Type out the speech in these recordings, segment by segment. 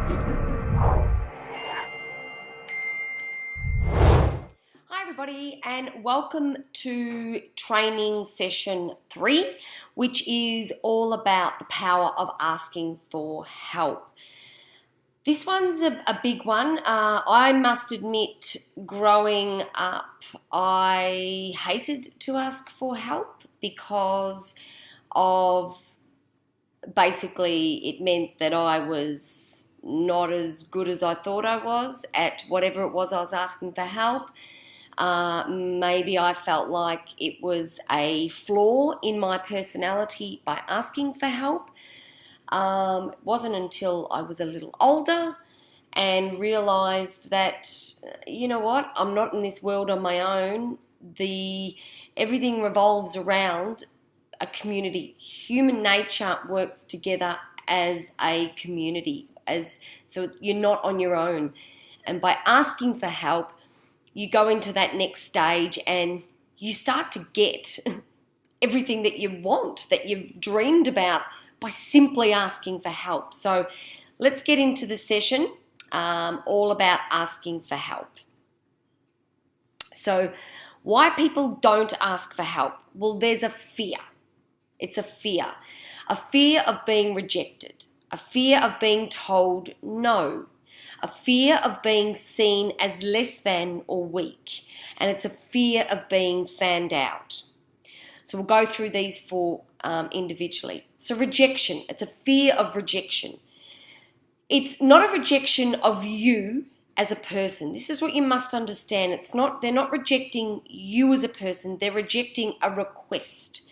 Hi everybody, and welcome to training session 3, which is all about the power of asking for help. This one's a big one. I must admit, growing up, I hated to ask for help because of basically it meant that I was not as good as I thought I was at whatever it was I was asking for help. Maybe I felt like it was a flaw in my personality by asking for help. It wasn't until I was a little older and realised that, you know what, I'm not in this world on my own. Everything revolves around a community. Human nature works together as a community, so you're not on your own. And by asking for help, you go into that next stage and you start to get everything that you want, that you've dreamed about, by simply asking for help. So let's get into the session all about asking for help. So why people don't ask for help? Well, there's a fear. It's a fear of being rejected, a fear of being told no, a fear of being seen as less than or weak, and it's a fear of being found out. So we'll go through these four individually. So rejection, it's a fear of rejection. It's not a rejection of you as a person. This is what you must understand. They're not rejecting you as a person, they're rejecting a request.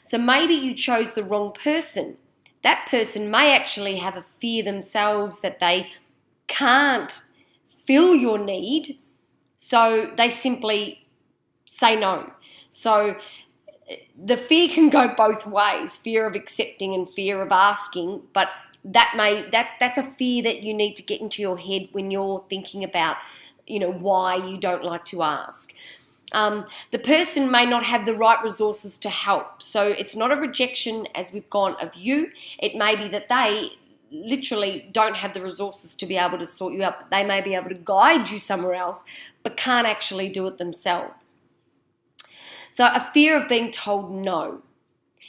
So maybe you chose the wrong person. That person may actually have a fear themselves that they can't fill your need, so they simply say no. So the fear can go both ways, fear of accepting and fear of asking, but that's a fear that you need to get into your head when you're thinking about, why you don't like to ask. The person may not have the right resources to help, so it's not a rejection as we've gone of you. It may be that they literally don't have the resources to be able to sort you out. They may be able to guide you somewhere else, but can't actually do it themselves. So a fear of being told no.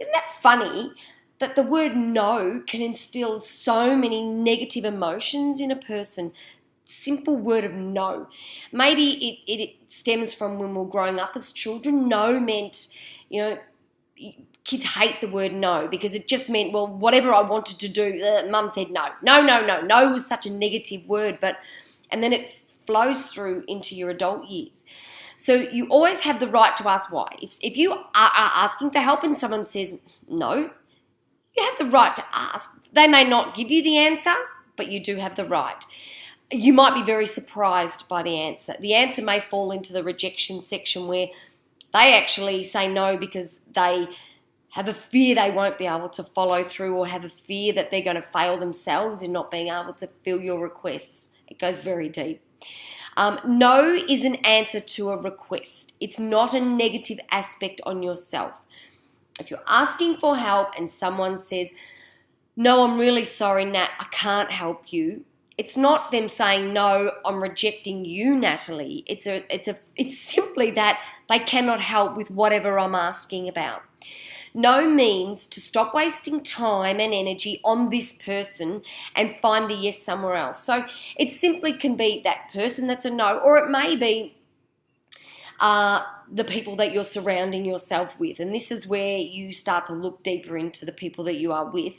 Isn't that funny that the word no can instill so many negative emotions in a person? Simple word of no. Maybe it stems from when we were growing up as children. No meant, kids hate the word no because it just meant, well, whatever I wanted to do, mum said no. No. No was such a negative word, and then it flows through into your adult years. So you always have the right to ask why. If you are asking for help and someone says no, you have the right to ask. They may not give you the answer, but you do have the right. You might be very surprised by the answer. The answer may fall into the rejection section where they actually say no because they have a fear they won't be able to follow through, or have a fear that they're going to fail themselves in not being able to fill your requests. It goes very deep. No is an answer to a request. It's not a negative aspect on yourself. If you're asking for help and someone says, no, I'm really sorry, Nat, I can't help you, it's not them saying, no, I'm rejecting you, Natalie. It's simply that they cannot help with whatever I'm asking about. No means to stop wasting time and energy on this person and find the yes somewhere else. So it simply can be that person that's a no, or it may be the people that you're surrounding yourself with. And this is where you start to look deeper into the people that you are with.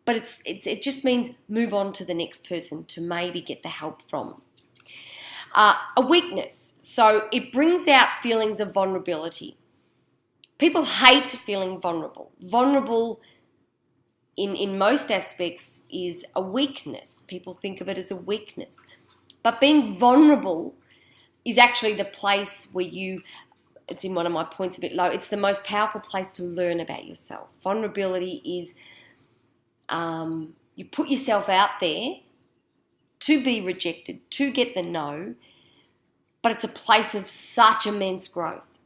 But it just means move on to the next person to maybe get the help from. A weakness. So it brings out feelings of vulnerability. People hate feeling vulnerable. Vulnerable in most aspects is a weakness. People think of it as a weakness. But being vulnerable is actually the place where it's in one of my points a bit low, it's the most powerful place to learn about yourself. Vulnerability is you put yourself out there to be rejected, to get the no, but it's a place of such immense growth.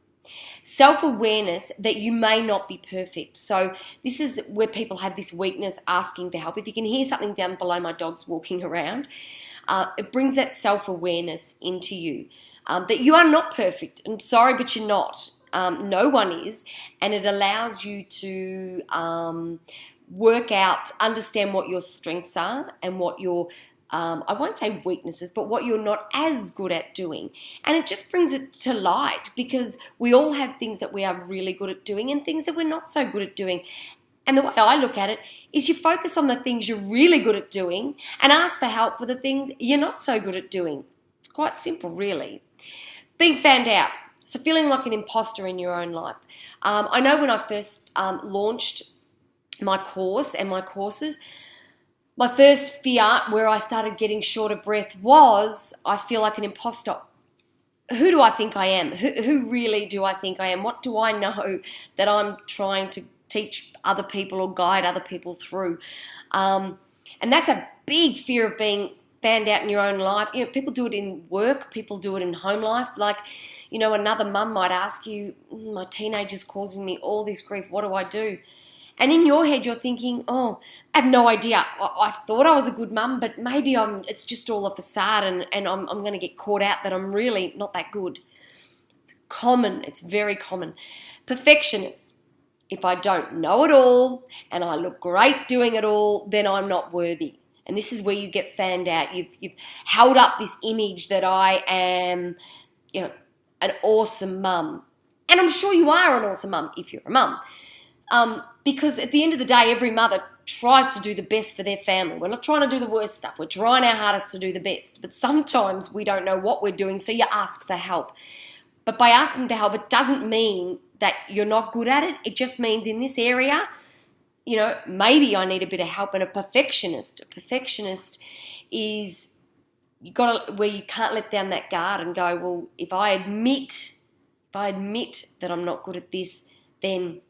Self-awareness that you may not be perfect. So this is where people have this weakness asking for help. If you can hear something down below, my dog's walking around, it brings that self-awareness into you, that you are not perfect. I'm sorry, but you're not. No one is. And it allows you to work out, understand what your strengths are and what your I won't say weaknesses, but what you're not as good at doing. And it just brings it to light, because we all have things that we are really good at doing and things that we're not so good at doing. And the way I look at it is you focus on the things you're really good at doing and ask for help for the things you're not so good at doing. It's quite simple, really. Being found out. So feeling like an imposter in your own life. I know when I first launched my course and my courses, my first fear where I started getting short of breath was, I feel like an imposter. Who do I think I am? Who really do I think I am? What do I know that I'm trying to teach other people or guide other people through? And that's a big fear of being found out in your own life. You know, people do it in work, people do it in home life. Like, you know, another mum might ask you, my teenager's causing me all this grief, what do I do? And in your head, you're thinking, oh, I have no idea. I thought I was a good mum, but maybe it's just all a facade and I'm going to get caught out that I'm really not that good. It's common. It's very common. Perfectionists. If I don't know it all and I look great doing it all, then I'm not worthy. And this is where you get found out. You've held up this image that I am, you know, an awesome mum. And I'm sure you are an awesome mum if you're a mum. Because at the end of the day, every mother tries to do the best for their family. We're not trying to do the worst stuff. We're trying our hardest to do the best. But sometimes we don't know what we're doing, so you ask for help. But by asking for help, it doesn't mean that you're not good at it. It just means in this area, you know, maybe I need a bit of help. And a perfectionist is where you can't let down that guard and go, well, if I admit that I'm not good at this, then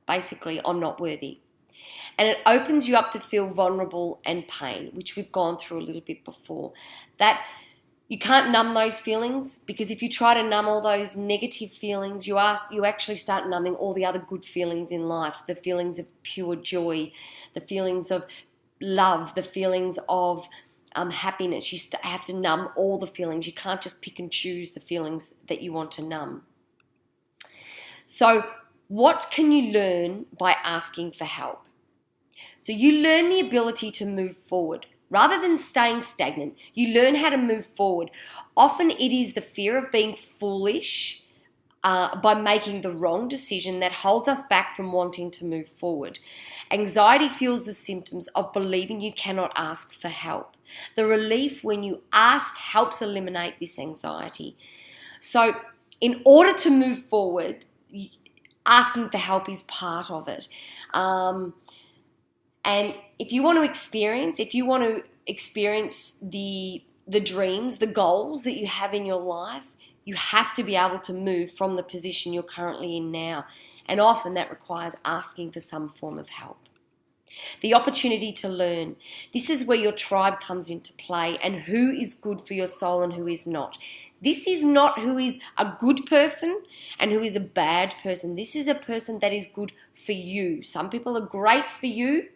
basically I'm not worthy. And it opens you up to feel vulnerable and pain, which we've gone through a little bit before. That you can't numb those feelings, because if you try to numb all those negative feelings, you actually start numbing all the other good feelings in life, the feelings of pure joy, the feelings of love, the feelings of happiness. You have to numb all the feelings. You can't just pick and choose the feelings that you want to numb. So what can you learn by asking for help? So you learn the ability to move forward. Rather than staying stagnant, you learn how to move forward. Often it is the fear of being foolish by making the wrong decision that holds us back from wanting to move forward. Anxiety fuels the symptoms of believing you cannot ask for help. The relief when you ask helps eliminate this anxiety. So in order to move forward, asking for help is part of it. And if you want to experience the dreams, the goals that you have in your life, you have to be able to move from the position you're currently in now. And often that requires asking for some form of help. The opportunity to learn. This is where your tribe comes into play and who is good for your soul and who is not. This is not who is a good person and who is a bad person. This is a person that is good for you. Some people are great for you,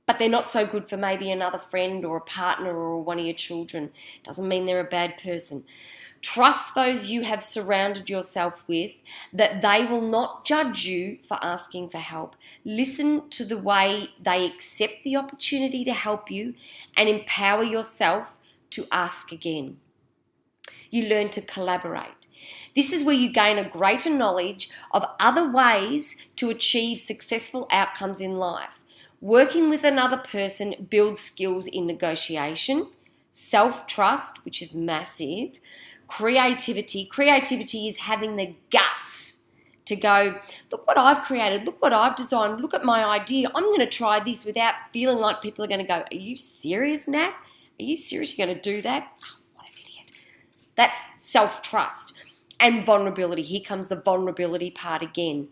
but they're not so good for maybe another friend or a partner or one of your children. Doesn't mean they're a bad person. Trust those you have surrounded yourself with, that they will not judge you for asking for help. Listen to the way they accept the opportunity to help you and empower yourself to ask again. You learn to collaborate. This is where you gain a greater knowledge of other ways to achieve successful outcomes in life. Working with another person builds skills in negotiation, self-trust, which is massive, creativity. Creativity is having the guts to go, look what I've created, look what I've designed, look at my idea. I'm going to try this without feeling like people are going to go, are you serious, Nat? Are you serious you're going to do that? What an idiot. That's self-trust. And vulnerability. Here comes the vulnerability part again.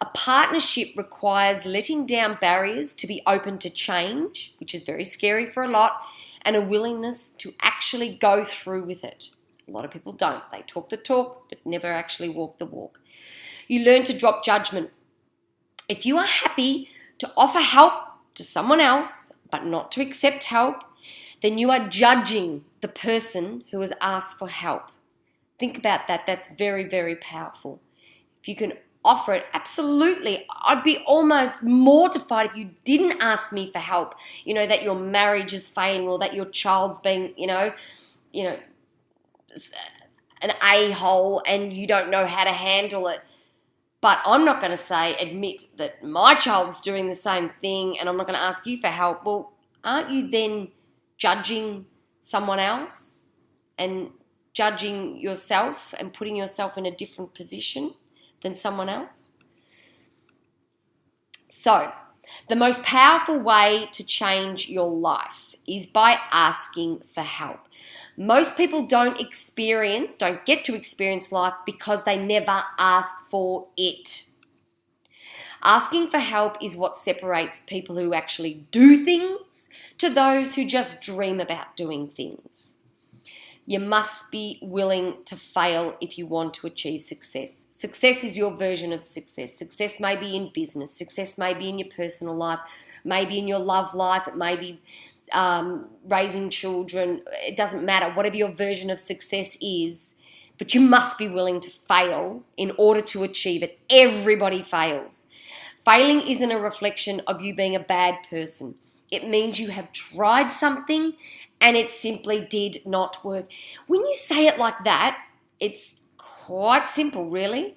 A partnership requires letting down barriers to be open to change, which is very scary for a lot, and a willingness to actually go through with it. A lot of people don't. They talk the talk, but never actually walk the walk. You learn to drop judgment. If you are happy to offer help to someone else, but not to accept help, then you are judging the person who has asked for help. Think about that. That's very, very powerful. If you can offer it, absolutely. I'd be almost mortified if you didn't ask me for help, that your marriage is failing or that your child's being, an a-hole and you don't know how to handle it. But I'm not going to admit that my child's doing the same thing and I'm not going to ask you for help. Well, aren't you then judging someone else and judging yourself and putting yourself in a different position than someone else? So, the most powerful way to change your life is by asking for help. Most people don't get to experience life because they never ask for it. Asking for help is what separates people who actually do things to those who just dream about doing things. You must be willing to fail if you want to achieve success. Success is your version of success. Success may be in business. Success may be in your personal life, maybe in your love life. It may be raising children. It doesn't matter, whatever your version of success is, but you must be willing to fail in order to achieve it. Everybody fails. Failing isn't a reflection of you being a bad person. It means you have tried something and it simply did not work. When you say it like that, it's quite simple, really.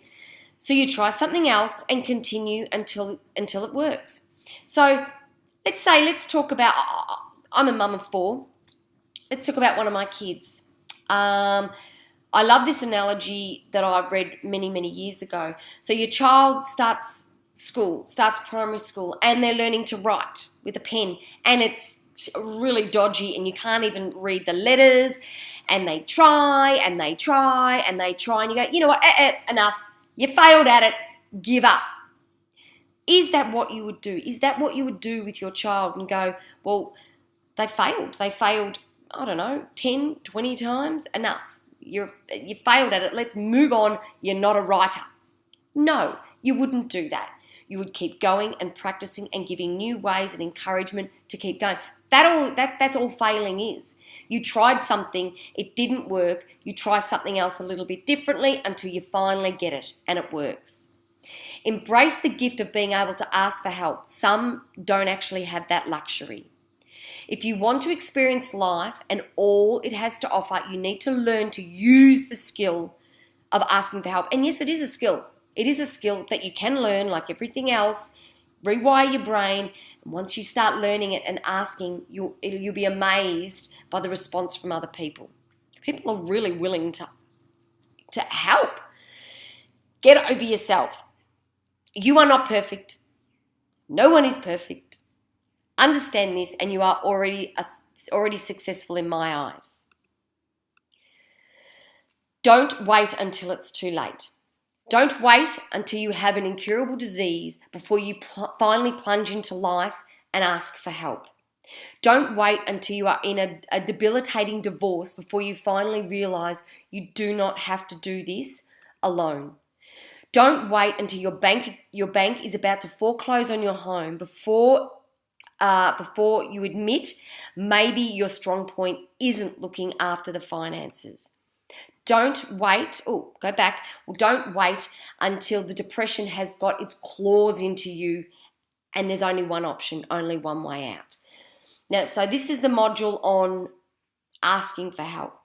So you try something else and continue until it works. So let's talk about, I'm a mum of 4. Let's talk about one of my kids. I love this analogy that I've read many, many years ago. So your child starts primary school, and they're learning to write with a pen, and it's really dodgy and you can't even read the letters, and they try and they try and they try, and you go, you know what, enough, you failed at it, give up. Is that what you would do? Is that what you would do with your child and go, well, they failed, I don't know, 10, 20 times, enough, you failed at it, let's move on, you're not a writer? No, you wouldn't do that. You would keep going and practicing and giving new ways and encouragement to keep going. That's all failing is. You tried something, it didn't work, you try something else a little bit differently until you finally get it and it works. Embrace the gift of being able to ask for help. Some don't actually have that luxury. If you want to experience life and all it has to offer, you need to learn to use the skill of asking for help. And yes, it is a skill. It is a skill that you can learn like everything else. Rewire your brain. Once you start learning it and asking, you'll be amazed by the response from other people. People are really willing to help. Get over yourself. You are not perfect. No one is perfect. Understand this, and you are already successful in my eyes. Don't wait until it's too late. Don't wait until you have an incurable disease before you finally plunge into life and ask for help. Don't wait until you are in a debilitating divorce before you finally realize you do not have to do this alone. Don't wait until your bank is about to foreclose on your home before you admit maybe your strong point isn't looking after the finances. Don't wait until the depression has got its claws into you and there's only one option, only one way out. Now, so this is the module on asking for help.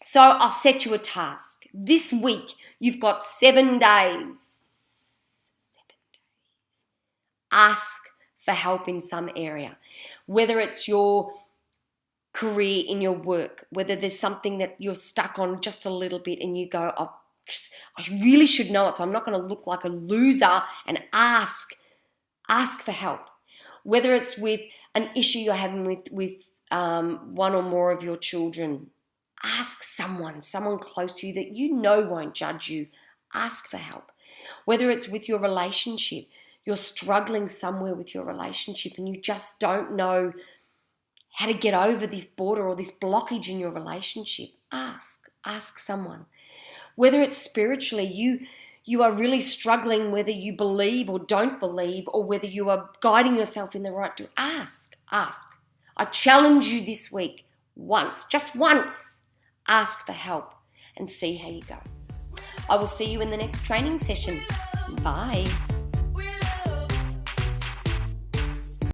So I'll set you a task. This week, you've got 7 days. Ask for help in some area, whether it's your career, in your work, whether there's something that you're stuck on just a little bit and you go, oh, I really should know it, so I'm not going to look like a loser, and ask for help. Whether it's with an issue you're having with one or more of your children, ask someone close to you that you know won't judge you. Ask for help. Whether it's with your relationship, you're struggling somewhere with your relationship and you just don't know how to get over this border or this blockage in your relationship. Ask Ask someone. Whether it's spiritually, you are really struggling, whether you believe or don't believe, or whether you are guiding yourself in the right direction. Ask. I challenge you this week, just once, ask for help and see how you go. I will see you in the next training session. Bye.